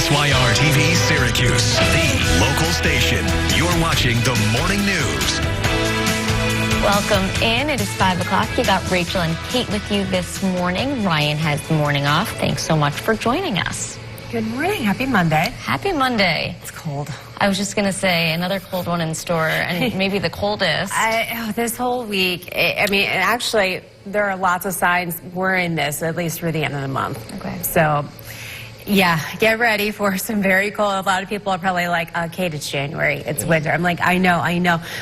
ITheir TV Syracuse, the local station. You're watching the morning news. Welcome in. It is 5 o'clock. You got Rachel and Kate with you this morning. Ryan has the morning off. Thanks so much for joining us. Good morning. Happy Monday. Happy Monday. It's cold. I was just going to say another cold one in store, and maybe the coldest. This whole week, actually, there are lots of signs we're in this, at least through the end of the month. Okay. So, yeah, get ready for some very cold. A lot of people are probably like, Kate, it's January, it's winter. I'm like, I know.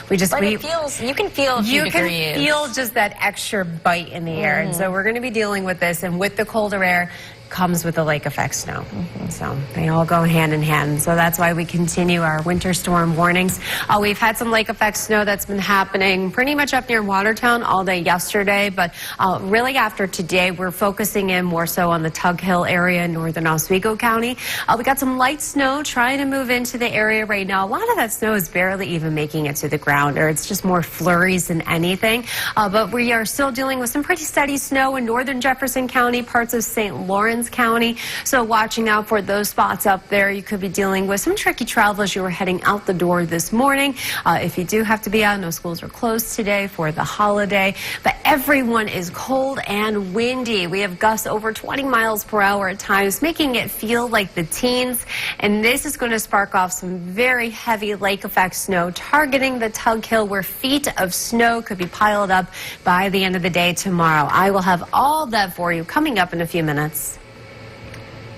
But it feels, you can feel a few degrees. You can feel just that extra bite in the air. And so we're going to be dealing with this, and with the colder air comes with the lake effect snow. So they all go hand in hand. So that's why we continue our winter storm warnings. We've had some lake effect snow that's been happening pretty much up near Watertown all day yesterday, but really after today, we're focusing in more so on the Tug Hill area in northern Oswego County. We got some light snow trying to move into the area right now. A lot of that snow is barely even making it to the ground, or it's just more flurries than anything. But we are still dealing with some pretty steady snow in northern Jefferson County, parts of St. Lawrence County. So watching out for those spots up there. You could be dealing with some tricky travel as you were heading out the door this morning. If you do have to be out, no schools are closed today for the holiday, but everyone is cold and windy. We have gusts over 20 miles per hour at times, making it feel like the teens, and this is going to spark off some very heavy lake effect snow targeting the Tug Hill, where feet of snow could be piled up by the end of the day tomorrow. I will have all that for you coming up in a few minutes.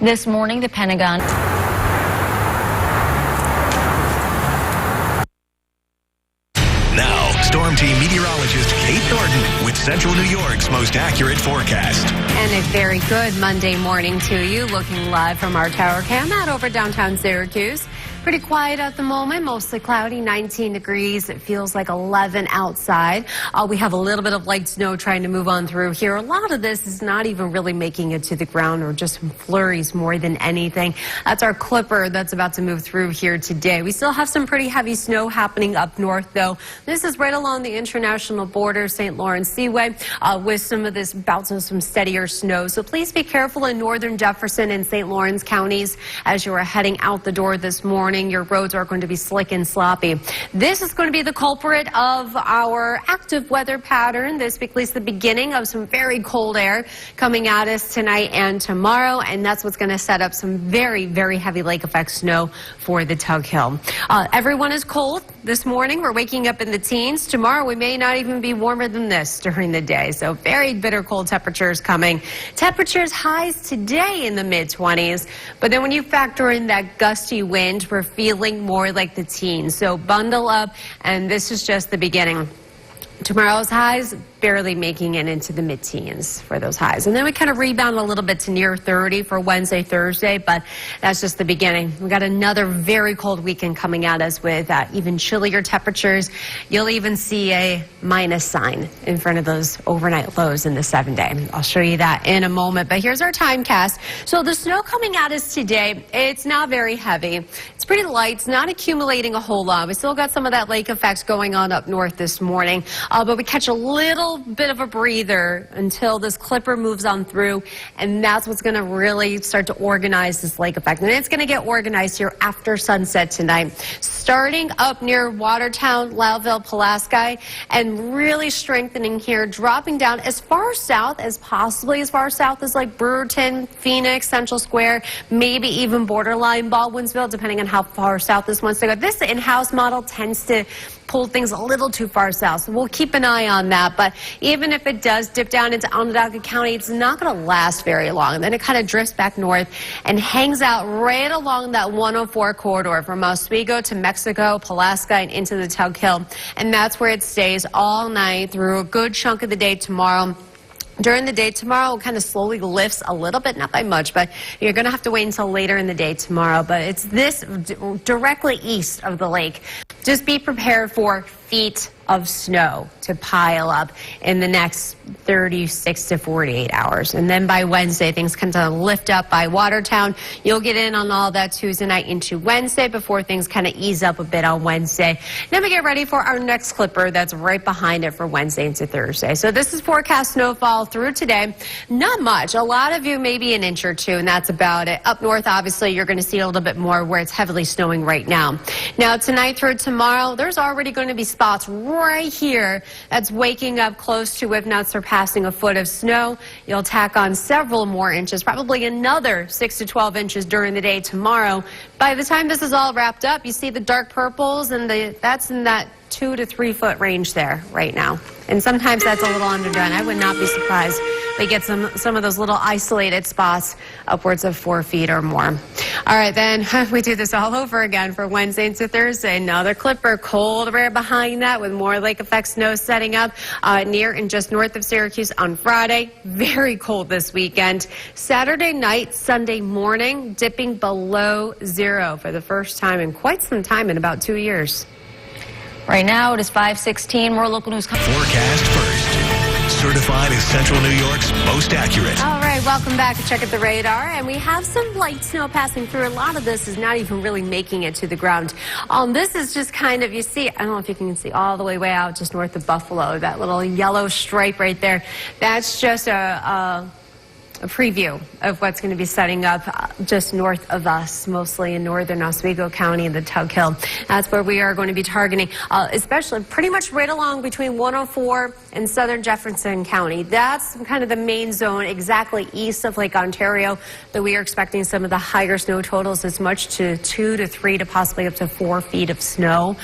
This morning, the Pentagon. Now, Storm Team meteorologist Kate Thornton with Central New York's most accurate forecast. And a very good Monday morning to you, looking live from our tower cam out over downtown Syracuse. Pretty quiet at the moment, mostly cloudy, 19 degrees. It feels like 11 outside. We have a little bit of light snow trying to move on through here. A lot of this is not even really making it to the ground, or just some flurries more than anything. That's our clipper that's about to move through here today. We still have some pretty heavy snow happening up north, though. This is right along the international border, St. Lawrence Seaway, with some of this bouts of some steadier snow. So please be careful in northern Jefferson and St. Lawrence counties as you are heading out the door this morning. Your roads are going to be slick and sloppy. This is going to be the culprit of our active weather pattern this week, at least the beginning of some very cold air coming at us tonight and tomorrow, and that's what's going to set up some very, very heavy lake effect snow for the Tug Hill. Everyone is cold this morning. We're waking up in the teens. Tomorrow we may not even be warmer than this during the day, so very bitter cold temperatures coming. Temperatures highs today in the mid-20s, but then when you factor in that gusty wind, we're feeling more like the teens. So bundle up, and this is just the beginning. Tomorrow's highs barely making it into the mid-teens for those highs. And then we kind of rebound a little bit to near 30 for Wednesday, Thursday, but that's just the beginning. We got another very cold weekend coming at us with even chillier temperatures. You'll even see a minus sign in front of those overnight lows in the 7-day. I'll show you that in a moment, but here's our time cast. So the snow coming at us today, it's not very heavy. It's pretty light. It's not accumulating a whole lot. We still got some of that lake effect going on up north this morning, but we catch a little bit of a breather until this clipper moves on through, and that's what's going to really start to organize this lake effect. And it's going to get organized here after sunset tonight, starting up near Watertown, Loudville, Pulaski, and really strengthening here, dropping down as far south as possibly as far south as like Brewerton, Phoenix, Central Square, maybe even borderline Baldwinsville, depending on how far south this wants to go. This in-house model tends to pull things a little too far south, so we'll keep an eye on that. But even if it does dip down into Onondaga County, it's not going to last very long. And then it kind of drifts back north and hangs out right along that 104 corridor from Oswego to Mexico, Pulaski, and into the Tug Hill. And that's where it stays all night through a good chunk of the day tomorrow. During the day tomorrow, it kind of slowly lifts a little bit, not by much, but you're going to have to wait until later in the day tomorrow. But it's this directly east of the lake. Just be prepared for feet of snow to pile up in the next 36 to 48 hours. And then by Wednesday, things kind of lift up by Watertown. You'll get in on all that Tuesday night into Wednesday before things kind of ease up a bit on Wednesday. Then we get ready for our next clipper that's right behind it for Wednesday into Thursday. So this is forecast snowfall through today. Not much. A lot of you maybe an inch or two, and that's about it. Up north, obviously, you're going to see a little bit more where it's heavily snowing right now. Now, tonight through tomorrow, there's already going to be spots right here that's waking up close to, if not surpassing, a foot of snow. You'll tack on several more inches, probably another 6 to 12 inches during the day tomorrow. By the time this is all wrapped up, you see the dark purples, and that's in that 2 to 3 foot range there right now. And sometimes that's a little underdone. I would not be surprised if we get some of those little isolated spots upwards of 4 feet or more. All right, then we do this all over again for Wednesday into Thursday. Another clipper, cold air behind that with more lake effect snow setting up near and just north of Syracuse on Friday. Very cold this weekend. Saturday night, Sunday morning, dipping below 0 for the first time in quite some time, in about 2 years. Right now, it is 5:16. More local news. Forecast first. Certified as Central New York's most accurate. All right, welcome back to Check at the Radar. And we have some light snow passing through. A lot of this is not even really making it to the ground. This is just kind of, you see, I don't know if you can see all the way out just north of Buffalo, that little yellow stripe right there. That's just a preview of what's going to be setting up just north of us, mostly in northern Oswego County and the Tug Hill. That's where we are going to be targeting, especially pretty much right along between 104 and southern Jefferson County. That's kind of the main zone exactly east of Lake Ontario that we are expecting some of the higher snow totals, as much to 2 to 3 to possibly up to 4 feet of snow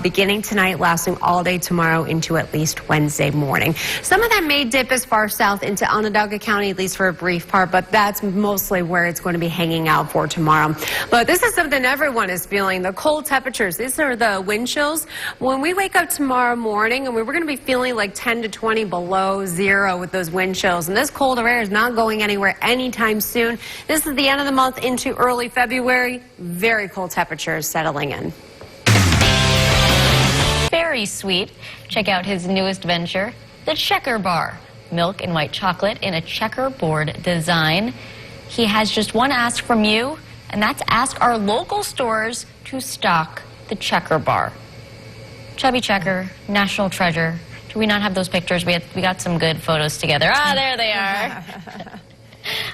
beginning tonight, lasting all day tomorrow into at least Wednesday morning. Some of that may dip as far south into Onondaga County, at least for a brief part, but that's mostly where it's going to be hanging out for tomorrow. But this is something everyone is feeling, the cold temperatures. These are the wind chills. When we wake up tomorrow morning, and we're going to be feeling like 10 to 20 below 0 with those wind chills, and this colder air is not going anywhere anytime soon. This is the end of the month into early February. Very cold temperatures settling in. Very sweet. Check out his newest venture, the Checker Bar. Milk and white chocolate in a checkerboard design. He has just one ask from you, and that's ask our local stores to stock the Checker Bar. Chubby Checker, national treasure. Do we not have those pictures? We got some good photos together. Ah, there they are.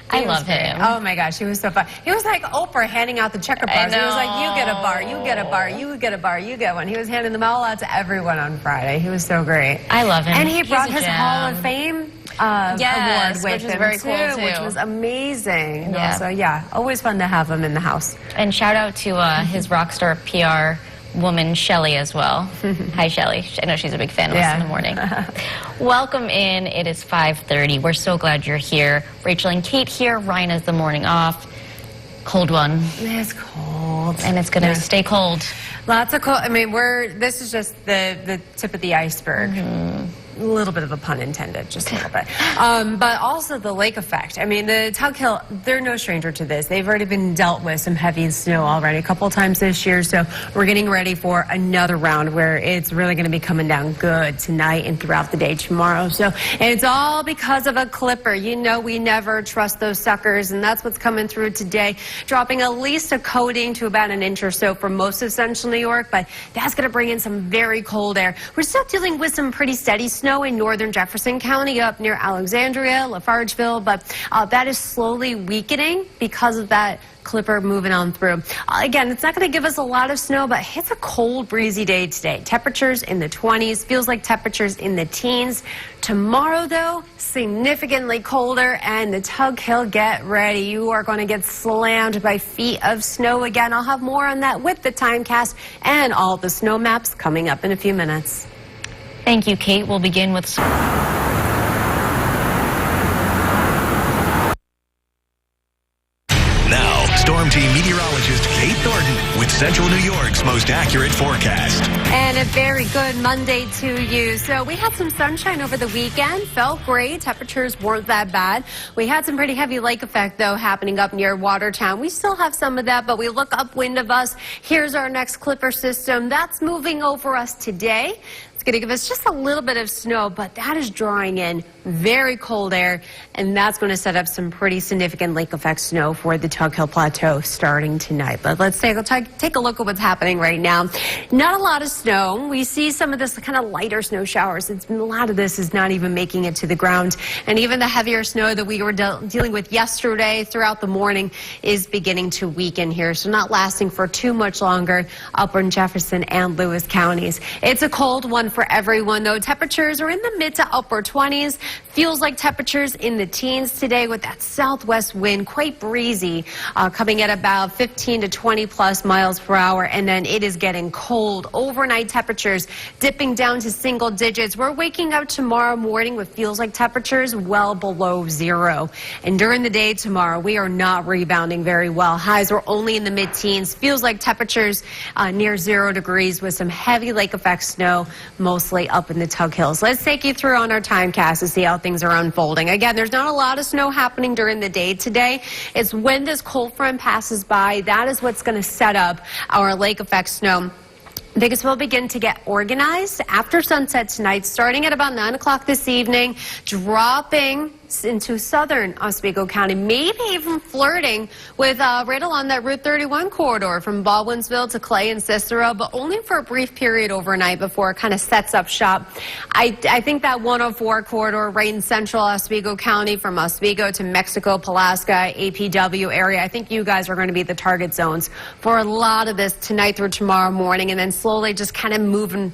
I love him. Oh my gosh, he was so fun. He was like Oprah handing out the Checker bars. He was like, you get a bar, you get a bar, you get a bar, you get one. He was handing them all out to everyone on Friday. He was so great. I love him. And he brought his gem. Hall of Fame award with him, very cool too. Which was amazing. Yeah. So yeah, always fun to have him in the house. And shout out to his rock star PR woman, Shelly, as well. Hi, Shelly. I know she's a big fan of us in the morning. Welcome in. It is 5:30. We're so glad you're here. Rachel and Kate here. Ryan has the morning off. Cold one. It's cold. And it's going to stay cold. Lots of cold. I mean, this is just the tip of the iceberg. A little bit of a pun intended, just a little bit. But also the lake effect. I mean, the Tug Hill, they're no stranger to this. They've already been dealt with some heavy snow already a couple times this year, so we're getting ready for another round where it's really going to be coming down good tonight and throughout the day tomorrow. So it's all because of a clipper. You know we never trust those suckers, and that's what's coming through today, dropping at least a coating to about an inch or so for most of central New York, but that's going to bring in some very cold air. We're still dealing with some pretty steady snow in northern Jefferson County up near Alexandria, Lafargeville, but that is slowly weakening because of that clipper moving on through. Again, it's not going to give us a lot of snow, but it's a cold, breezy day today. Temperatures in the 20s, feels like temperatures in the teens. Tomorrow, though, significantly colder, and the Tug Hill, get ready. You are going to get slammed by feet of snow again. I'll have more on that with the timecast and all the snow maps coming up in a few minutes. Thank you, Kate. We'll begin with Now, Storm Team meteorologist Kate Thornton with Central New York's most accurate forecast. And a very good Monday to you. So we had some sunshine over the weekend. Felt great. Temperatures weren't that bad. We had some pretty heavy lake effect, though, happening up near Watertown. We still have some of that, but we look upwind of us. Here's our next clipper system. That's moving over us today. It's going to give us just a little bit of snow, but that is drawing in very cold air, and that's going to set up some pretty significant lake effect snow for the Tug Hill Plateau starting tonight. But let's take a look at what's happening right now. Not a lot of snow. We see some of this kind of lighter snow showers. A lot of this is not even making it to the ground, and even the heavier snow that we were dealing with yesterday throughout the morning is beginning to weaken here, so not lasting for too much longer up in Jefferson and Lewis counties. It's a cold one for everyone, though. Temperatures are in the mid to upper 20s. Feels like temperatures in the teens today with that southwest wind, quite breezy, coming at about 15 to 20 plus miles per hour. And then it is getting cold. Overnight temperatures dipping down to single digits. We're waking up tomorrow morning with feels like temperatures well below zero. And during the day tomorrow, we are not rebounding very well. Highs are only in the mid-teens. Feels like temperatures near 0 degrees with some heavy lake effect snow, mostly up in the Tug Hills. Let's take you through on our timecast to see how things are unfolding. Again, there's not a lot of snow happening during the day today. It's when this cold front passes by, that is what's going to set up our lake effect snow. Because we'll begin to get organized after sunset tonight, starting at about 9 o'clock this evening, dropping into southern Oswego County, maybe even flirting with right along that Route 31 corridor from Baldwinsville to Clay and Cicero, but only for a brief period overnight before it kind of sets up shop. I think that 104 corridor right in central Oswego County from Oswego to Mexico, Pulaska, APW area, I think you guys are going to be the target zones for a lot of this tonight through tomorrow morning, and then slowly just kind of moving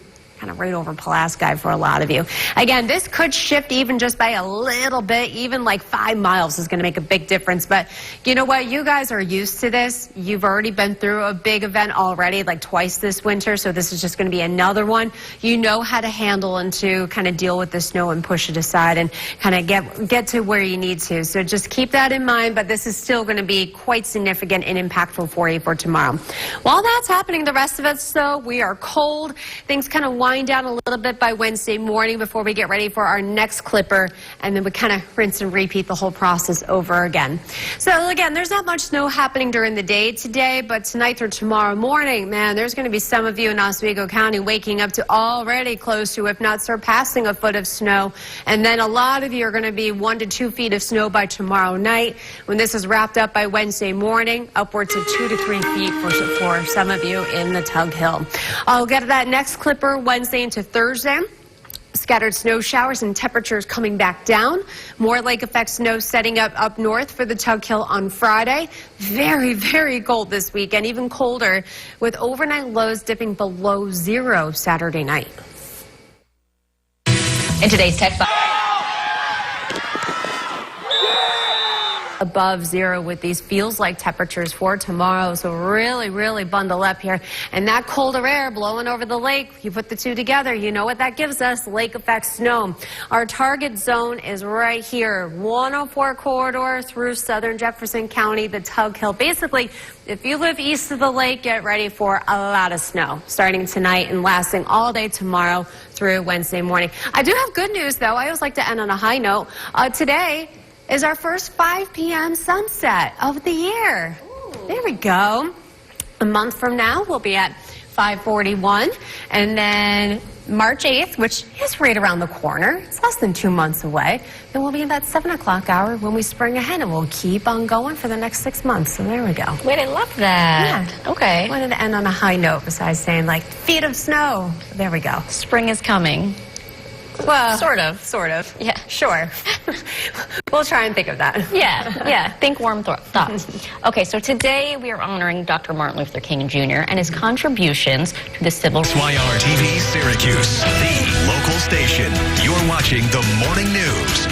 right over Pulaski for a lot of you. Again, this could shift even just by a little bit, even like 5 miles is going to make a big difference. But you know what? You guys are used to this. You've already been through a big event already, like twice this winter. So this is just going to be another one. You know how to handle and to kind of deal with the snow and push it aside and kind of get to where you need to. So just keep that in mind. But this is still going to be quite significant and impactful for you for tomorrow. While that's happening, the rest of us, though, we are cold. Things kind of wind down a little bit by Wednesday morning before we get ready for our next clipper, and then we kind of rinse and repeat the whole process over again. So again, there's not much snow happening during the day today, but tonight through tomorrow morning, man, there's going to be some of you in Oswego County waking up to already close to, if not surpassing, a foot of snow, and then a lot of you are going to be 1 to 2 feet of snow by tomorrow night. When this is wrapped up by Wednesday morning, upwards of 2 to 3 feet for some of you in the Tug Hill. I'll get to that next clipper Wednesday into Thursday. Scattered snow showers and temperatures coming back down. More lake effect snow setting up north for the Tug Hill on Friday. Very, very cold this weekend, even colder, with overnight lows dipping below zero Saturday night. In today's Tech Box. Above zero with these feels like temperatures for tomorrow, so really bundle up here. And that colder air blowing over the lake, you put the two together, you know what that gives us? Lake effect snow. Our target zone is right here, 104 corridor through southern Jefferson County, the Tug Hill. Basically, if you live east of the lake, get ready for a lot of snow starting tonight and lasting all day tomorrow through Wednesday morning. I do have good news, though. I always like to end on a high note. Today is our first 5 p.m. sunset of the year. Ooh. There we go. A month from now, we'll be at 5:41, and then March 8th, which is right around the corner, it's less than 2 months away, then we'll be in that 7 o'clock hour when we spring ahead, and we'll keep on going for the next 6 months. So there we go. Wait, I love that. Yeah. Okay. I wanted to end on a high note besides saying, like, feet of snow. There we go. Spring is coming. Well, sort of. Yeah, sure. We'll try and think of that. Yeah. Think warm thoughts. Okay, so today we are honoring Dr. Martin Luther King Jr. and his contributions to the civil rights. ITheir TV Syracuse, the local station. You're watching the morning news.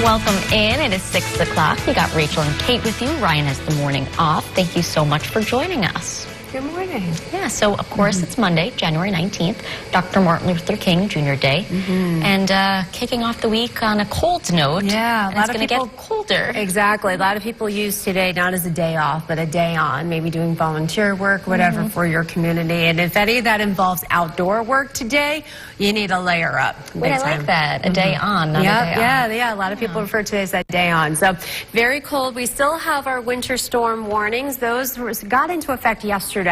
Welcome in. It is 6 o'clock. We got Rachel and Kate with you. Ryan has the morning off. Thank you so much for joining us. Good morning. Yeah, so of course it's Monday, January 19th, Dr. Martin Luther King Jr. Day. And kicking off the week on a cold note. Yeah, and it's going to get colder. Exactly. A lot of people use today not as a day off, but a day on, maybe doing volunteer work, whatever, for your community. And if any of that involves outdoor work today, you need to layer up. Wait, I like that. A day on, not a day off. Yeah. A lot of people refer to it as that day on. So very cold. We still have our winter storm warnings. Those got into effect yesterday.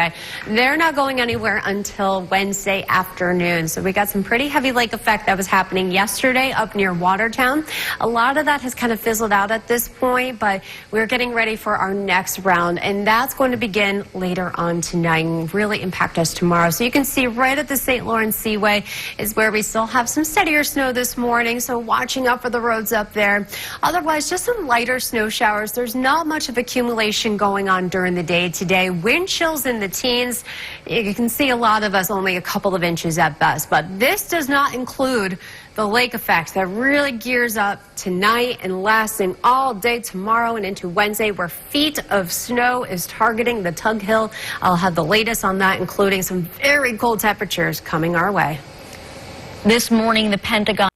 They're not going anywhere until Wednesday afternoon. So we got some pretty heavy lake effect that was happening yesterday up near Watertown. A lot of that has kind of fizzled out at this point, but we're getting ready for our next round, and that's going to begin later on tonight and really impact us tomorrow. So you can see right at the St. Lawrence Seaway is where we still have some steadier snow this morning, so watching out for the roads up there. Otherwise, just some lighter snow showers. There's not much of accumulation going on during the day today. Wind chills in the teens. You can see a lot of us only a couple of inches at best, but this does not include the lake effect that really gears up tonight and lasting all day tomorrow and into Wednesday, where feet of snow is targeting the Tug Hill. I'll have the latest on that, including some very cold temperatures coming our way. This morning, the Pentagon.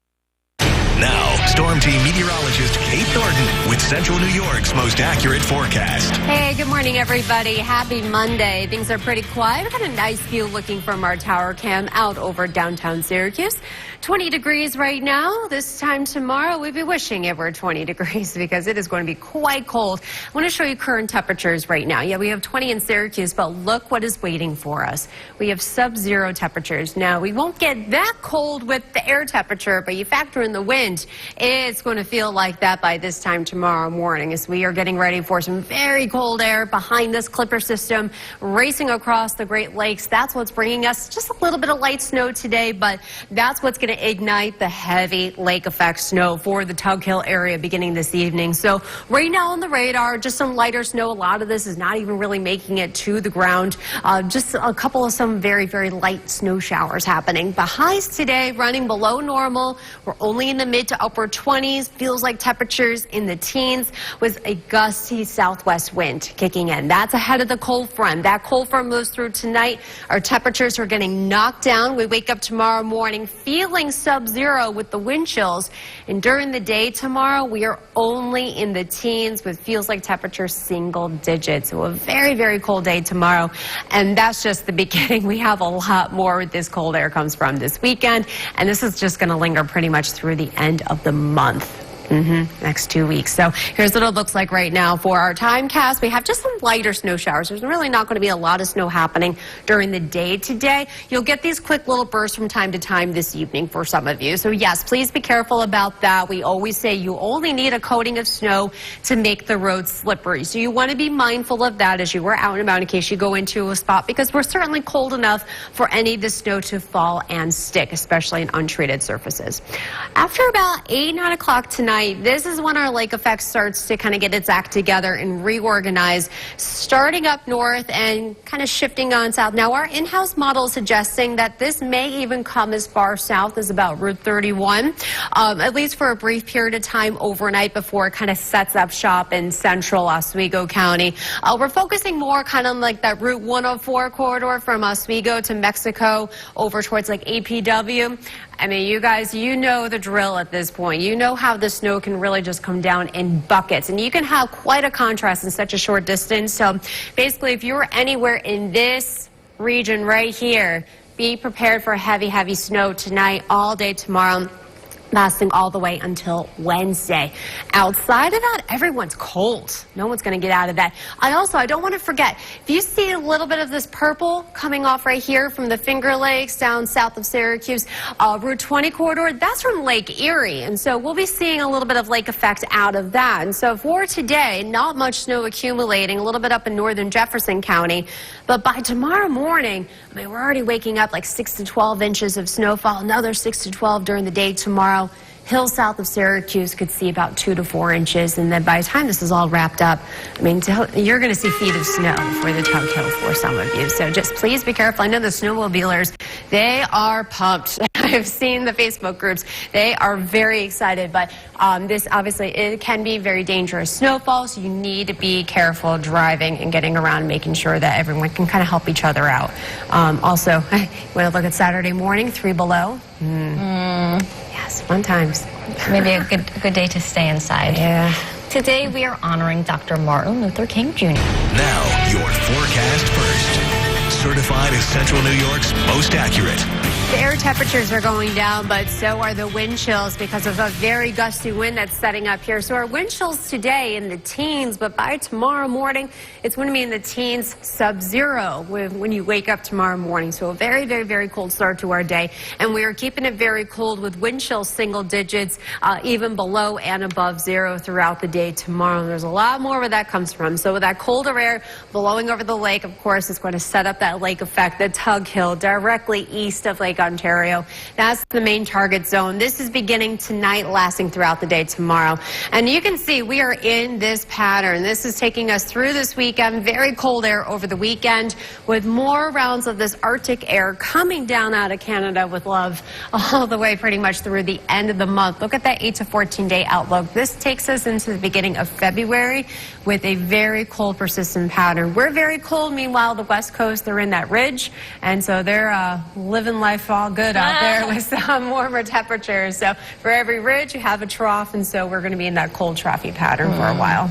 Now, Storm Team meteorologist Kate Thornton with Central New York's most accurate forecast. Hey, good morning, everybody. Happy Monday. Things are pretty quiet. We've got a nice view looking from our tower cam out over downtown Syracuse. 20 degrees right now. This time tomorrow, we'd be wishing it were 20 degrees because it is going to be quite cold. I want to show you current temperatures right now. Yeah, we have 20 in Syracuse, but look what is waiting for us. We have sub-zero temperatures. Now, we won't get that cold with the air temperature, but you factor in the wind, it's going to feel like that by this time tomorrow morning as we are getting ready for some very cold air behind this Clipper system racing across the Great Lakes. That's what's bringing us just a little bit of light snow today, but that's what's going to ignite the heavy lake effect snow for the Tug Hill area beginning this evening. So right now on the radar, just some lighter snow. A lot of this is not even really making it to the ground. Just a couple of some very, very light snow showers happening. The highs today running below normal. We're only in the mid to upper 20s. Feels like temperatures in the teens with a gusty southwest wind kicking in. That's ahead of the cold front. That cold front moves through tonight. Our temperatures are getting knocked down. We wake up tomorrow morning feeling sub-zero with the wind chills, and during the day tomorrow we are only in the teens with feels like temperatures single digits. So a very, very cold day tomorrow, and that's just the beginning. We have a lot more where this cold air comes from this weekend, and this is just going to linger pretty much through the end of the month. Next 2 weeks. So here's what it looks like right now for our timecast. We have just some lighter snow showers. There's really not going to be a lot of snow happening during the day today. You'll get these quick little bursts from time to time this evening for some of you. So yes, please be careful about that. We always say you only need a coating of snow to make the roads slippery. So you want to be mindful of that as you are out and about in case you go into a spot, because we're certainly cold enough for any of the snow to fall and stick, especially in untreated surfaces. After about 8, 9 o'clock tonight, this is when our lake effect starts to kind of get its act together and reorganize, starting up north and kind of shifting on south. Now, our in-house model is suggesting that this may even come as far south as about Route 31, at least for a brief period of time overnight before it kind of sets up shop in central Oswego County. We're focusing more kind of like that Route 104 corridor from Oswego to Mexico over towards like APW. I mean, you guys, you know the drill at this point. You know how the snow can really just come down in buckets, and you can have quite a contrast in such a short distance. So basically, if you're anywhere in this region right here, be prepared for heavy, heavy snow tonight, all day tomorrow, lasting all the way until Wednesday. Outside of that, everyone's cold. No one's going to get out of that. I don't want to forget, if you see a little bit of this purple coming off right here from the Finger Lakes down south of Syracuse, Route 20 corridor, that's from Lake Erie. And so we'll be seeing a little bit of lake effect out of that. And so for today, not much snow accumulating, a little bit up in northern Jefferson County. But by tomorrow morning, I mean, we're already waking up like 6 to 12 inches of snowfall, another 6 to 12 during the day tomorrow. Hills south of Syracuse could see about 2 to 4 inches, and then by the time this is all wrapped up, I mean, you're going to see feet of snow for the Tug Hill for some of you. So just please be careful. I know the snowmobilers, they are pumped. I've seen the Facebook groups. They are very excited, but this obviously it can be very dangerous snowfall, so you need to be careful driving and getting around and making sure that everyone can kind of help each other out. Also, when I look at Saturday morning, 3 below. Yes, fun times. Maybe a good day to stay inside. Yeah. Today we are honoring Dr. Martin Luther King Jr. Now, your forecast first. Certified as Central New York's most accurate. The air temperatures are going down, but so are the wind chills because of a very gusty wind that's setting up here. So our wind chills today in the teens, but by tomorrow morning, it's going to be in the teens, sub-zero when you wake up tomorrow morning. So a very, very, very cold start to our day. And we are keeping it very cold with wind chills single digits, even below and above zero throughout the day tomorrow. There's a lot more where that comes from. So with that colder air blowing over the lake, of course, it's going to set up that lake effect, the Tug Hill, directly east of Lake Ontario. That's the main target zone. This is beginning tonight, lasting throughout the day tomorrow. And you can see we are in this pattern. This is taking us through this weekend. Very cold air over the weekend with more rounds of this Arctic air coming down out of Canada with love all the way pretty much through the end of the month. Look at that 8 to 14 day outlook. This takes us into the beginning of February with a very cold persistent pattern. We're very cold. Meanwhile, the West Coast, they're in that ridge, and so they're living life all good out there with some warmer temperatures. So for every ridge, you have a trough, and so we're going to be in that cold troughy pattern for a while.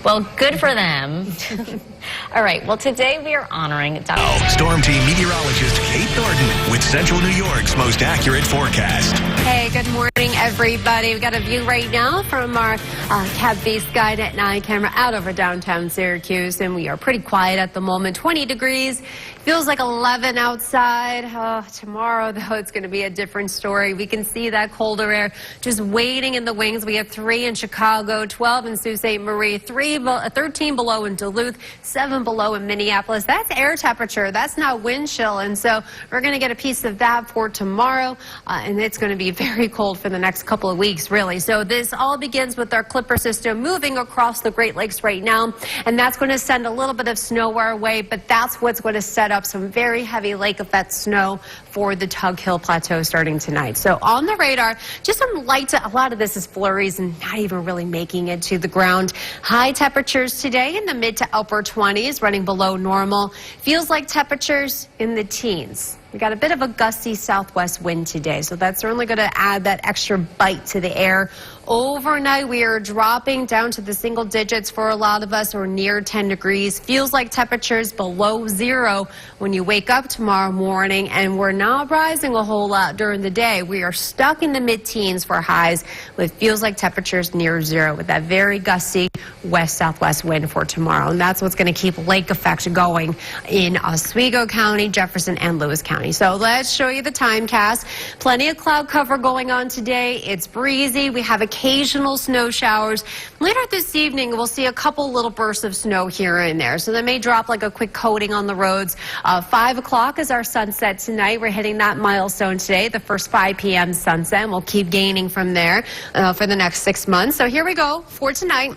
Well, good for them. All right, well, today we are honoring Dr. Storm Team meteorologist Kate Thornton with Central New York's most accurate forecast. Hey, good morning, everybody. We've got a view right now from our Cab Face Skynet 9 camera out over downtown Syracuse, and we are pretty quiet at the moment. 20 degrees. Feels like 11 outside. Tomorrow, though, it's going to be a different story. We can see that colder air just waiting in the wings. We have 3 in Chicago, 12 in Sault Ste. Marie, 13 below in Duluth, 7 below in Minneapolis. That's air temperature. That's not wind chill. And so we're going to get a piece of that for tomorrow. And it's going to be very cold for the next couple of weeks, really. So this all begins with our Clipper system moving across the Great Lakes right now. And that's going to send a little bit of snow our way. But that's what's going to set up some very heavy lake effect snow for the Tug Hill Plateau starting tonight. So on the radar, just some light, a lot of this is flurries and not even really making it to the ground. High temperatures today in the mid to upper 20s, running below normal. Feels like temperatures in the teens. We got a bit of a gusty southwest wind today, so that's certainly going to add that extra bite to the air. Overnight, we are dropping down to the single digits for a lot of us, or near 10 degrees. Feels like temperatures below zero when you wake up tomorrow morning, and we're not rising a whole lot during the day. We are stuck in the mid-teens for highs with feels like temperatures near zero with that very gusty west-southwest wind for tomorrow. And that's what's going to keep lake effect going in Oswego County, Jefferson, and Lewis County. So let's show you the timecast. Plenty of cloud cover going on today. It's breezy. We have occasional snow showers. Later this evening, we'll see a couple little bursts of snow here and there. So they may drop like a quick coating on the roads. 5 o'clock is our sunset tonight. We're hitting that milestone today, the first 5 p.m. sunset. And we'll keep gaining from there for the next 6 months. So here we go for tonight.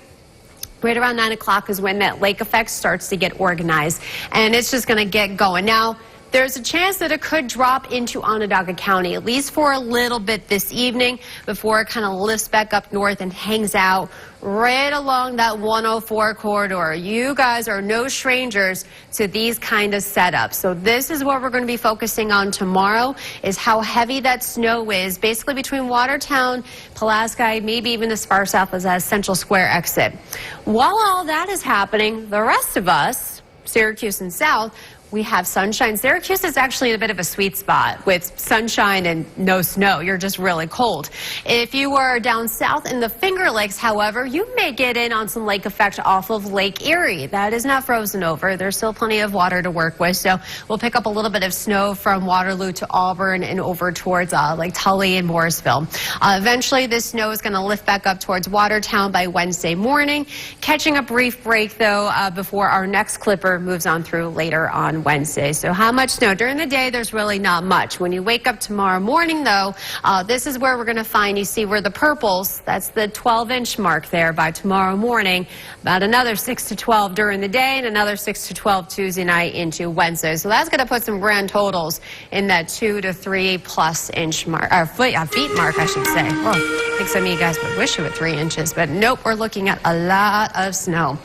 Right around 9 o'clock is when that lake effect starts to get organized. And it's just going to get going. Now, there's a chance that it could drop into Onondaga County, at least for a little bit this evening, before it kind of lifts back up north and hangs out right along that 104 corridor. You guys are no strangers to these kind of setups. So this is what we're going to be focusing on tomorrow, is how heavy that snow is, basically between Watertown, Pulaski, maybe even as far south as that Central Square exit. While all that is happening, the rest of us, Syracuse and South, we have sunshine. Syracuse is actually in a bit of a sweet spot with sunshine and no snow. You're just really cold. If you were down south in the Finger Lakes, however, you may get in on some lake effect off of Lake Erie. That is not frozen over. There's still plenty of water to work with. So we'll pick up a little bit of snow from Waterloo to Auburn and over towards Lake Tully and Morrisville. Eventually, this snow is going to lift back up towards Watertown by Wednesday morning, catching a brief break, though, before our next clipper moves on through later on on Wednesday. So how much snow? During the day, there's really not much. When you wake up tomorrow morning, though, this is where we're going to find, you see where the purples, that's the 12-inch mark there by tomorrow morning. About another 6 to 12 during the day and another 6 to 12 Tuesday night into Wednesday. So that's going to put some grand totals in that 2 to 3 plus inch mark, or feet mark, I should say. Well, I think some of you guys would wish it were 3 inches, but nope, we're looking at a lot of snow.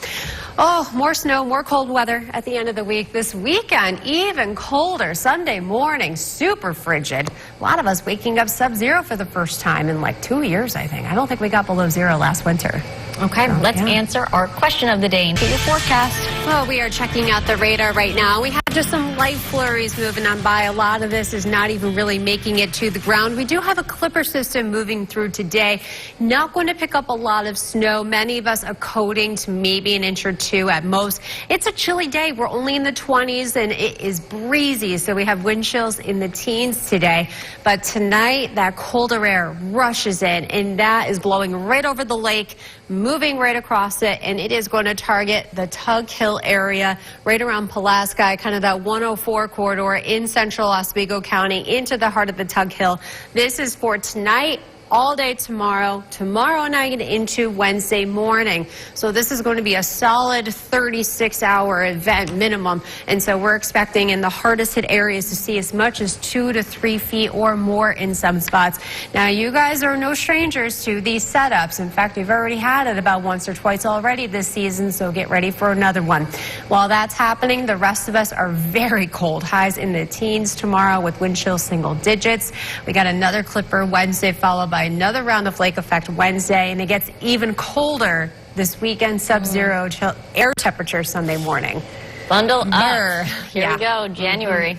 Oh, more snow, more cold weather at the end of the week. This weekend, even colder. Sunday morning, super frigid. A lot of us waking up sub-zero for the first time in like 2 years, I think. I don't think we got below zero last winter. Okay, let's answer our question of the day and get your forecast. Well, we are checking out the radar right now. We have just some light flurries moving on by. A lot of this is not even really making it to the ground. We do have a clipper system moving through today. Not going to pick up a lot of snow. Many of us are coating to maybe an inch or two at most. It's a chilly day. We're only in the 20s and it is breezy. So we have wind chills in the teens today. But tonight, that colder air rushes in and that is blowing right over the lake, moving right across it, and it is going to target the Tug Hill area right around Pulaski, kind of that 104 corridor in central Oswego County into the heart of the Tug Hill. This is for tonight, all day tomorrow night into Wednesday morning. So this is going to be a solid 36-hour event minimum. And so we're expecting in the hardest hit areas to see as much as 2 to 3 feet or more in some spots. Now, you guys are no strangers to these setups. In fact, we've already had it about once or twice already this season, so get ready for another one. While that's happening, the rest of us are very cold. Highs in the teens tomorrow with wind chill single digits. We got another clipper Wednesday followed by another round of lake effect Wednesday, and it gets even colder this weekend, sub-zero air temperature Sunday morning. Bundle up. Here we go, January.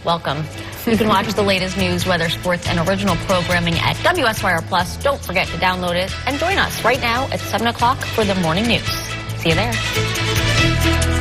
Welcome. You can watch the latest news, weather, sports, and original programming at WSYR Plus. Don't forget to download it and join us right now at 7 o'clock for the morning news. See you there.